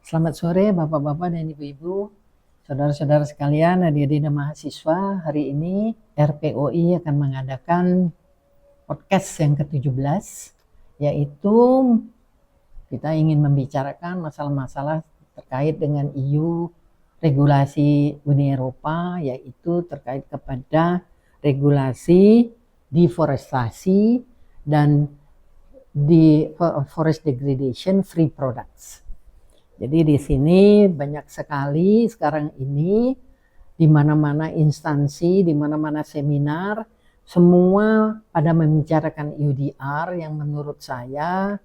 Selamat sore Bapak-Bapak dan Ibu-Ibu, saudara-saudara sekalian, adik-adik dan mahasiswa. Hari ini RPOI akan mengadakan podcast yang ke-17, yaitu kita ingin membicarakan masalah-masalah terkait dengan EU, regulasi Uni Eropa, yaitu terkait kepada regulasi deforestasi dan forest degradation free products. Jadi di sini banyak sekali sekarang ini di mana-mana instansi, di mana-mana seminar, semua pada membicarakan EUDR yang menurut saya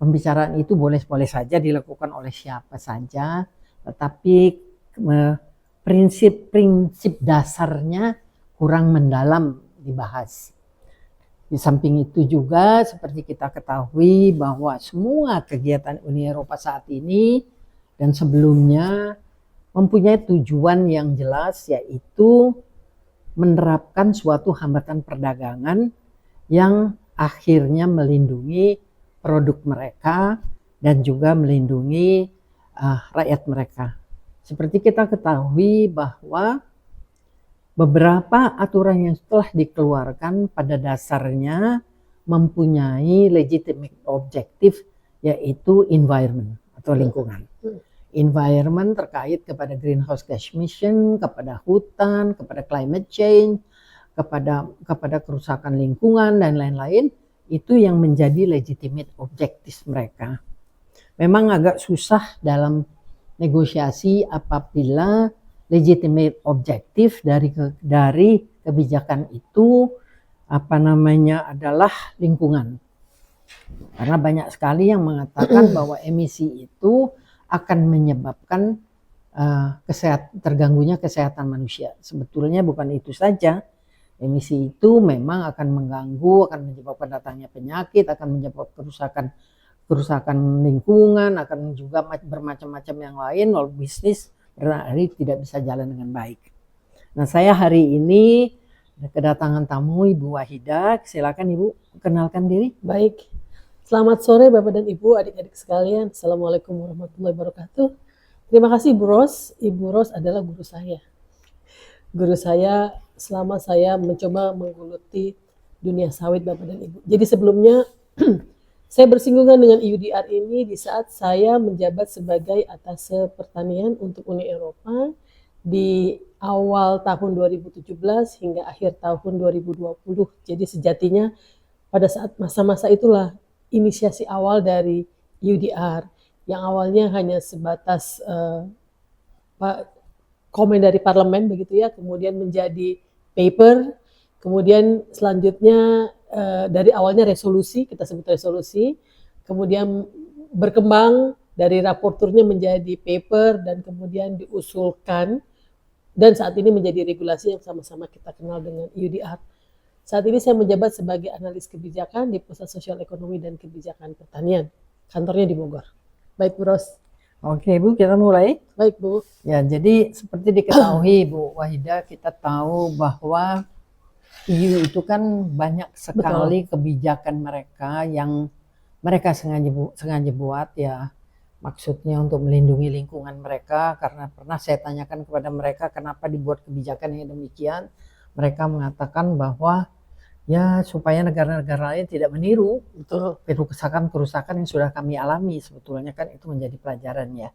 pembicaraan itu boleh-boleh saja dilakukan oleh siapa saja, tetapi prinsip-prinsip dasarnya kurang mendalam dibahas. Di samping itu juga seperti kita ketahui bahwa semua kegiatan Uni Eropa saat ini dan sebelumnya mempunyai tujuan yang jelas, yaitu menerapkan suatu hambatan perdagangan yang akhirnya melindungi produk mereka dan juga melindungi rakyat mereka. Seperti kita ketahui bahwa beberapa aturan yang telah dikeluarkan pada dasarnya mempunyai legitimate objektif, yaitu environment atau lingkungan. Environment terkait kepada greenhouse gas emission, kepada hutan, kepada climate change, kepada kerusakan lingkungan dan lain-lain, itu yang menjadi legitimate objektif mereka. Memang agak susah dalam negosiasi apabila legitimate objektif dari kebijakan itu adalah lingkungan. Karena banyak sekali yang mengatakan bahwa emisi itu akan menyebabkan terganggunya kesehatan manusia. Sebetulnya bukan itu saja. Emisi itu memang akan mengganggu, akan menyebabkan datangnya penyakit, akan menyebabkan kerusakan lingkungan, akan juga bermacam-macam yang lain, lalu bisnis berarti tidak bisa jalan dengan baik. Nah, saya hari ini kedatangan tamu Ibu Wahidah. Silakan Ibu, kenalkan diri. Baik, selamat sore Bapak dan Ibu, adik-adik sekalian. Assalamualaikum warahmatullahi wabarakatuh. Terima kasih Ibu Ros. Ibu Ros adalah guru saya. Guru saya selama saya mencoba menggeluti dunia sawit Bapak dan Ibu. Jadi sebelumnya saya bersinggungan dengan EUDR ini di saat saya menjabat sebagai atase pertanian untuk Uni Eropa di awal tahun 2017 hingga akhir tahun 2020. Jadi sejatinya pada saat masa-masa itulah inisiasi awal dari EUDR yang awalnya hanya sebatas komen dari parlemen begitu ya, kemudian menjadi paper, kemudian selanjutnya dari awalnya resolusi, kita sebut resolusi, kemudian berkembang dari raporturnya menjadi paper dan kemudian diusulkan dan saat ini menjadi regulasi yang sama-sama kita kenal dengan EUDR. Saat ini saya menjabat sebagai analis kebijakan di Pusat Sosial Ekonomi dan Kebijakan Pertanian, kantornya di Bogor. Baik Bu Ros. Oke Bu, kita mulai. Baik Bu. Ya, jadi seperti diketahui Bu Wahidah, kita tahu bahwa EU itu kan banyak sekali kebijakan mereka yang mereka sengaja buat ya, maksudnya untuk melindungi lingkungan mereka. Karena pernah saya tanyakan kepada mereka kenapa dibuat kebijakan yang demikian, mereka mengatakan bahwa ya supaya negara-negara lain tidak meniru kerusakan yang sudah kami alami. Sebetulnya kan itu menjadi pelajaran ya.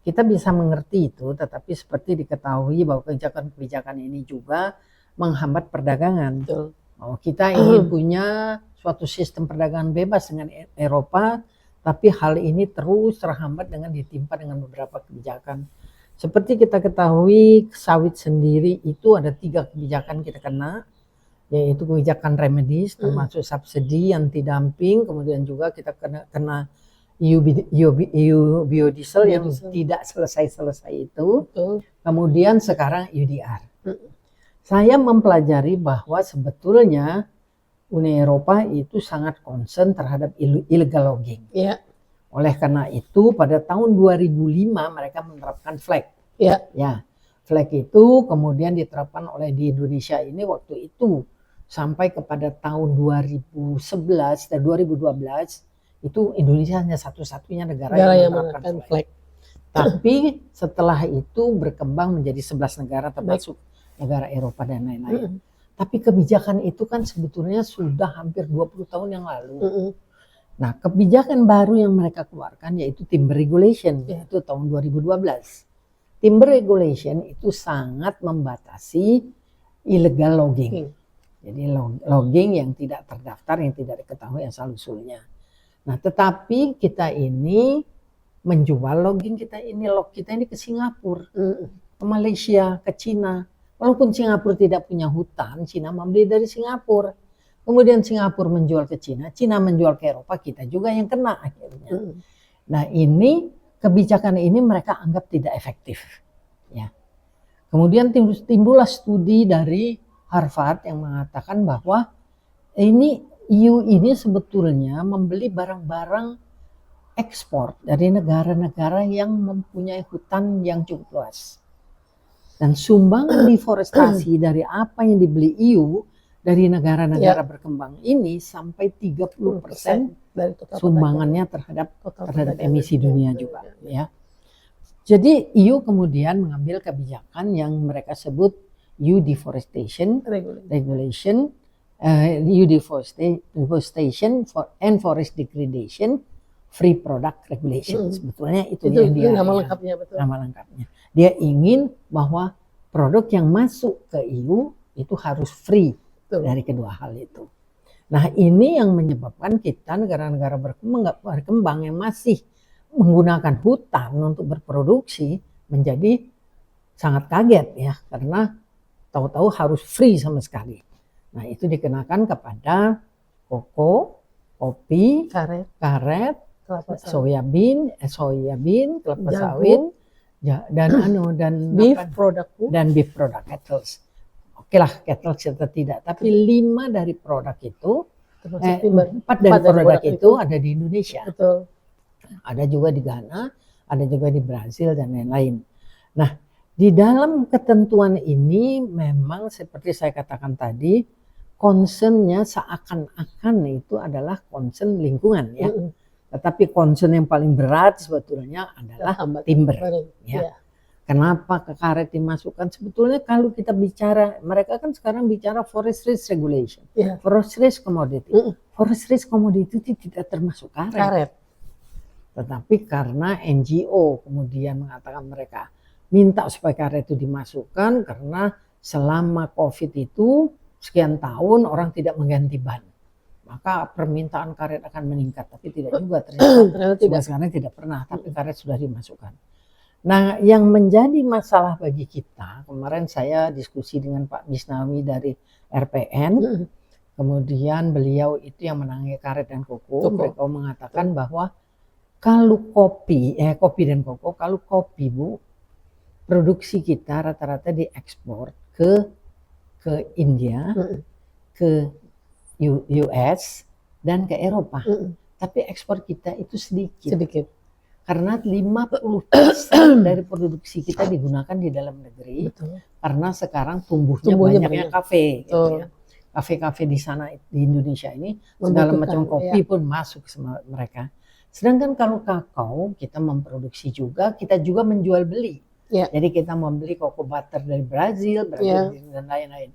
Kita bisa mengerti itu, tetapi seperti diketahui bahwa kebijakan-kebijakan ini juga menghambat perdagangan. Kita ingin punya suatu sistem perdagangan bebas dengan Eropa, tapi hal ini terus terhambat dengan ditimpa dengan beberapa kebijakan. Seperti kita ketahui, sawit sendiri itu ada 3 kebijakan kita kena, yaitu kebijakan remedies, termasuk subsidi, anti dumping, kemudian juga kita kena EU biodiesel yang tidak selesai itu. Kemudian sekarang EUDR. Saya mempelajari bahwa sebetulnya Uni Eropa itu sangat concern terhadap illegal logging. Ya. Oleh karena itu pada tahun 2005 mereka menerapkan flag. Ya. Ya, flag itu kemudian diterapkan oleh di Indonesia ini waktu itu sampai kepada tahun 2011 dan 2012 itu Indonesia hanya satu-satunya negara yang menerapkan flag. Tapi setelah itu berkembang menjadi 11 negara termasuk negara Eropa dan lain-lain. Tapi kebijakan itu kan sebetulnya sudah hampir 20 tahun yang lalu. Nah, kebijakan baru yang mereka keluarkan yaitu Timber Regulation, itu tahun 2012. Timber Regulation itu sangat membatasi illegal logging. Jadi logging yang tidak terdaftar, yang tidak diketahui asal-usulnya. Nah, tetapi kita ini menjual logging kita ini, log kita ini ke Singapura, ke Malaysia, ke Cina. Walaupun Singapura tidak punya hutan, Cina membeli dari Singapura. Kemudian Singapura menjual ke Cina, Cina menjual ke Eropa, kita juga yang kena akhirnya. Nah, ini kebijakan ini mereka anggap tidak efektif. Ya. Kemudian timbullah studi dari Harvard yang mengatakan bahwa ini EU ini sebetulnya membeli barang-barang ekspor dari negara-negara yang mempunyai hutan yang cukup luas. Dan sumbangan deforestasi dari apa yang dibeli EU dari negara-negara berkembang ini sampai 30% dari total sumbangannya terhadap emisi dunia juga. Ya. Jadi EU kemudian mengambil kebijakan yang mereka sebut EU Deforestation Regulation, EU Deforestation and Forest Degradation Free Product Regulation. Sebetulnya itu yang dia nama lengkapnya, betul. Nama lengkapnya. Dia ingin bahwa produk yang masuk ke EU itu harus free dari kedua hal itu. Nah, ini yang menyebabkan kita negara-negara berkembang yang masih menggunakan hutan untuk berproduksi menjadi sangat kaget ya, karena tahu-tahu harus free sama sekali. Nah, itu dikenakan kepada koko, kopi, karet, soya bean, kelapa sawit, dan beef product, cattle. Oke lah, cattle kita tidak, tapi 5 dari produk itu, 4 dari produk itu ada di Indonesia. Betul. Ada juga di Ghana, ada juga di Brazil dan lain-lain. Nah, di dalam ketentuan ini memang seperti saya katakan tadi, concernnya seakan-akan itu adalah concern lingkungan ya. Tetapi concern yang paling berat sebetulnya adalah timber. Ya. Kenapa ke karet dimasukkan? Sebetulnya kalau kita bicara, mereka kan sekarang bicara forest risk regulation, forest risk commodity. Forest risk commodity itu tidak termasuk karet. Tetapi karena NGO kemudian mengatakan mereka minta supaya karet itu dimasukkan karena selama COVID itu sekian tahun orang tidak mengganti ban. Maka permintaan karet akan meningkat, tapi tidak juga ternyata sekarang tidak pernah, tapi karet sudah dimasukkan. Nah, yang menjadi masalah bagi kita, kemarin saya diskusi dengan Pak Misnawi dari RPN, kemudian beliau itu yang menangani karet dan koko, mereka mengatakan bahwa kalau kopi dan koko, kalau kopi Bu, produksi kita rata-rata diekspor ke India, ke US dan ke Eropa. Tapi ekspor kita itu sedikit. Karena 50% dari produksi kita digunakan di dalam negeri. Betul. Karena sekarang tumbuhnya banyaknya kafe. Gitu ya. Kafe-kafe di sana di Indonesia ini segala macam kopi pun masuk sama mereka. Sedangkan kalau kakao kita memproduksi juga, kita juga menjual beli. Jadi kita membeli cocoa butter dari Brazil dan lain-lain.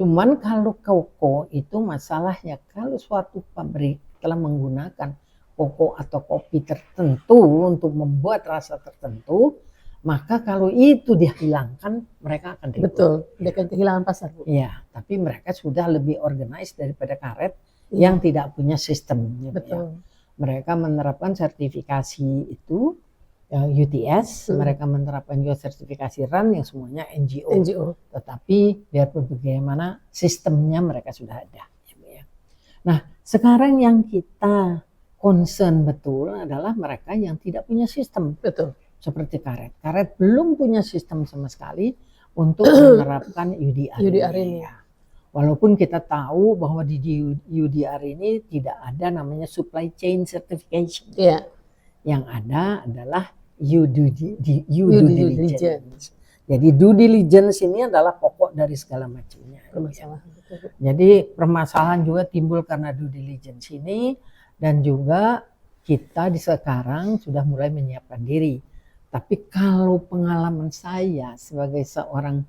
Cuman kalau koko itu masalahnya kalau suatu pabrik telah menggunakan koko atau kopi tertentu untuk membuat rasa tertentu, maka kalau itu dihilangkan mereka akan ribut. Betul, dia akan kehilangan pasar. Iya, tapi mereka sudah lebih organized daripada karet yang tidak punya sistem. Betul. Ya. Mereka menerapkan sertifikasi itu UTS, mereka menerapkan juga sertifikasi RAN yang semuanya NGO. Tetapi biarpun bagaimana sistemnya mereka sudah ada. Nah, sekarang yang kita concern betul adalah mereka yang tidak punya sistem. Betul. Seperti karet. Karet belum punya sistem sama sekali untuk menerapkan UDR ini. Ya. Walaupun kita tahu bahwa di UDR ini tidak ada namanya supply chain certification. Yang ada adalah due diligence. Jadi due diligence ini adalah pokok dari segala macamnya. Jadi permasalahan juga timbul karena due diligence ini, dan juga kita di sekarang sudah mulai menyiapkan diri. Tapi kalau pengalaman saya sebagai seorang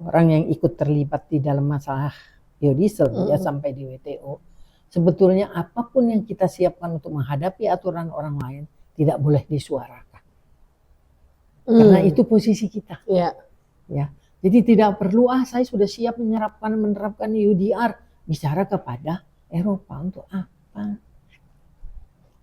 orang yang ikut terlibat di dalam masalah biodiesel ya sampai di WTO, sebetulnya apapun yang kita siapkan untuk menghadapi aturan orang lain tidak boleh disuarakan. Karena itu posisi kita. Ya. Ya. Jadi tidak perlu saya sudah siap menerapkan UDR, bicara kepada Eropa untuk apa?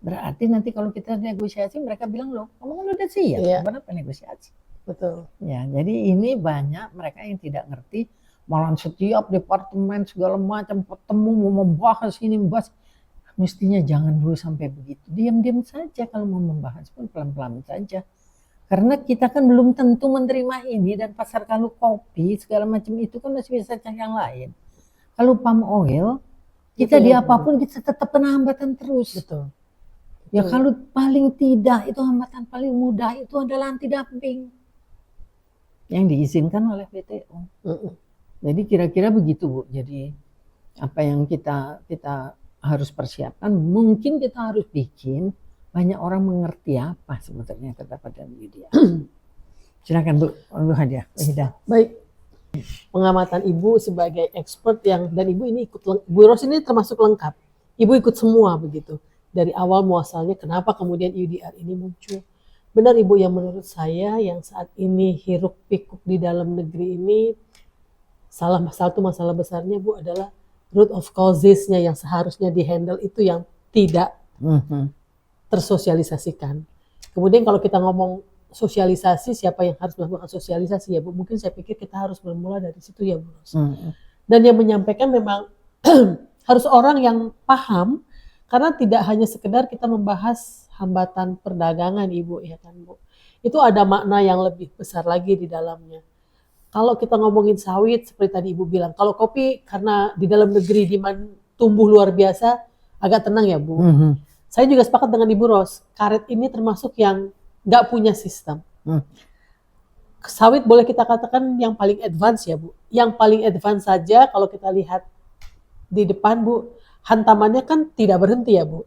Berarti nanti kalau kita negosiasi mereka bilang loh, kamu kan udah siap, kenapa negosiasi? Betul. Ya, jadi ini banyak mereka yang tidak ngerti, malah setiap departemen segala macam ketemu mau membahas ini membahas, mestinya jangan dulu sampai begitu. Diam-diam saja kalau mau membahas pun pelan-pelan saja. Karena kita kan belum tentu menerima ini dan pasar kalau kopi segala macam itu kan masih bisa cari yang lain. Kalau palm oil, kita di apapun kita tetap kena hambatan terus. Betul. Ya kalau paling tidak itu hambatan paling mudah itu adalah anti dumping yang diizinkan oleh WTO. Jadi kira-kira begitu Bu. Jadi apa yang kita harus persiapkan, mungkin kita harus bikin banyak orang mengerti apa sebetulnya terdapat dalam UDR. Silakan Bu Hadiah. Baik. Pengamatan Ibu sebagai expert dan Ibu ini ikut, Bu Ros ini termasuk lengkap. Ibu ikut semua begitu. Dari awal muasalnya kenapa kemudian UDR ini muncul. Benar Ibu, yang menurut saya yang saat ini hiruk pikuk di dalam negeri ini, salah satu masalah besarnya Bu adalah root of causes-nya yang seharusnya dihandle itu yang tidak tersosialisasikan. Kemudian kalau kita ngomong sosialisasi, siapa yang harus melakukan sosialisasi ya Bu? Mungkin saya pikir kita harus bermula dari situ ya Bu. Dan yang menyampaikan memang harus orang yang paham, karena tidak hanya sekedar kita membahas hambatan perdagangan Ibu, ya kan Bu. Itu ada makna yang lebih besar lagi di dalamnya. Kalau kita ngomongin sawit, seperti tadi Ibu bilang, kalau kopi karena di dalam negeri demand tumbuh luar biasa, agak tenang ya Bu. Saya juga sepakat dengan Ibu Ros, karet ini termasuk yang nggak punya sistem. Sawit boleh kita katakan yang paling advance ya Bu. Yang paling advance saja kalau kita lihat di depan Bu, hantamannya kan tidak berhenti ya Bu.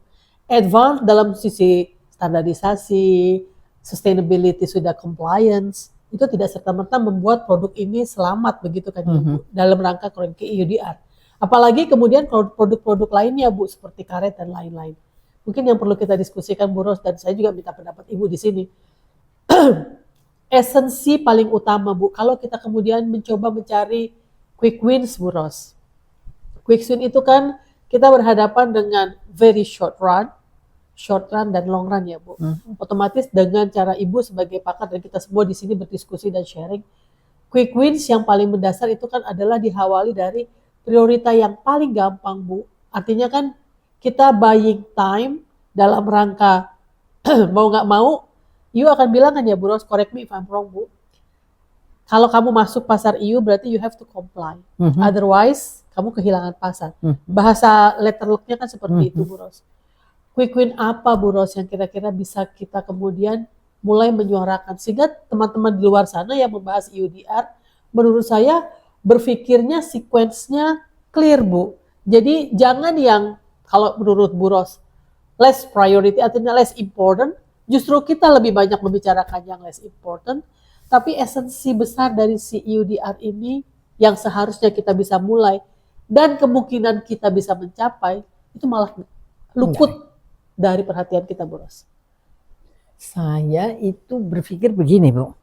Advance dalam sisi standarisasi, sustainability sudah compliance, itu tidak serta-merta membuat produk ini selamat begitu kan ya Bu, dalam rangka UDR. Apalagi kemudian produk-produk lainnya Bu, seperti karet dan lain-lain. Mungkin yang perlu kita diskusikan Bu Ros, dan saya juga minta pendapat Ibu di sini. Esensi paling utama Bu, kalau kita kemudian mencoba mencari quick wins Bu Ros. Quick win itu kan kita berhadapan dengan very short run dan long run ya Bu. Otomatis dengan cara Ibu sebagai pakar dan kita semua di sini berdiskusi dan sharing, quick wins yang paling mendasar itu kan adalah diawali dari prioritas yang paling gampang Bu. Artinya kan kita buying time dalam rangka mau nggak mau, you akan bilang kan ya Bu Ros, correct me if I'm wrong Bu. Kalau kamu masuk pasar EU berarti you have to comply. Otherwise kamu kehilangan pasar. Bahasa letterlocknya kan seperti itu Bu Ros. Quick win apa Bu Ros yang kira-kira bisa kita kemudian mulai menyuarakan, sehingga teman-teman di luar sana yang membahas UDR menurut saya berpikirnya sequence-nya clear Bu. Jadi jangan yang kalau menurut Bu Ros less priority artinya less important, justru kita lebih banyak membicarakan yang less important, tapi esensi besar dari si UDR ini yang seharusnya kita bisa mulai dan kemungkinan kita bisa mencapai itu malah luput dari perhatian kita Bu Ros. Saya itu berpikir begini Bu,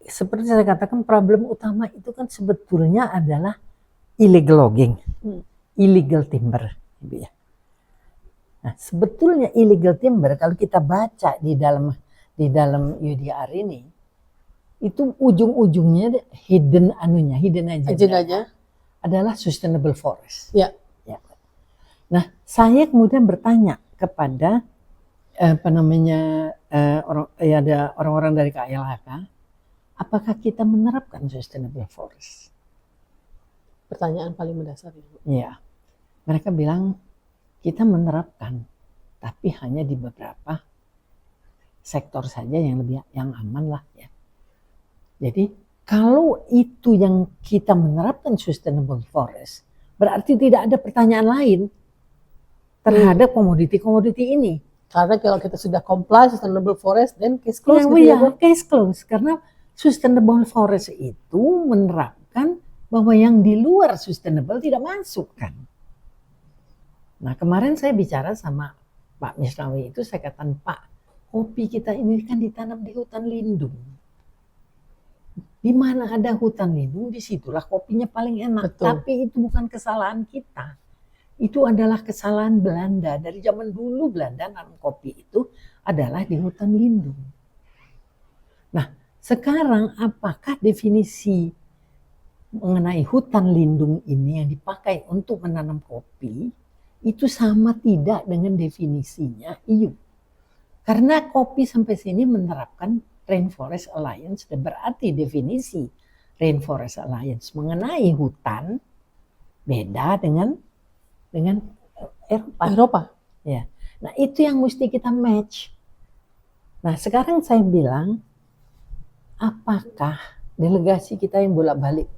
seperti saya katakan problem utama itu kan sebetulnya adalah illegal logging, illegal timber, ya. Nah, sebetulnya illegal timber kalau kita baca di dalam UDR ini, itu ujung-ujungnya hidden agendanya adalah sustainable forest. Ya. Ya. Nah, saya kemudian bertanya kepada ada orang-orang dari KLHK, apakah kita menerapkan sustainable forest? Pertanyaan paling mendasar Ibu. Ya, mereka bilang kita menerapkan, tapi hanya di beberapa sektor saja yang aman lah ya. Jadi kalau itu yang kita menerapkan sustainable forest, berarti tidak ada pertanyaan lain terhadap komoditi-komoditi ini. Karena kalau kita sudah comply sustainable forest, then case close Ya, gitu ya, Bu? case close. Karena sustainable forest itu menerapkan bahwa yang di luar sustainable tidak masuk kan. Nah kemarin saya bicara sama Pak Misnawi itu, saya katakan, Pak, kopi kita ini kan ditanam di hutan lindung. Di mana ada hutan lindung, disitulah kopinya paling enak. Betul. Tapi itu bukan kesalahan kita. Itu adalah kesalahan Belanda. Dari zaman dulu Belanda nanam kopi itu adalah di hutan lindung. Nah, sekarang apakah definisi mengenai hutan lindung ini yang dipakai untuk menanam kopi itu sama tidak dengan definisinya EU? Karena kopi sampai sini menerapkan Rainforest Alliance, dan berarti definisi Rainforest Alliance mengenai hutan beda dengan Eropa. Ya. Nah, itu yang mesti kita match. Nah, sekarang saya bilang, apakah delegasi kita yang bolak-balik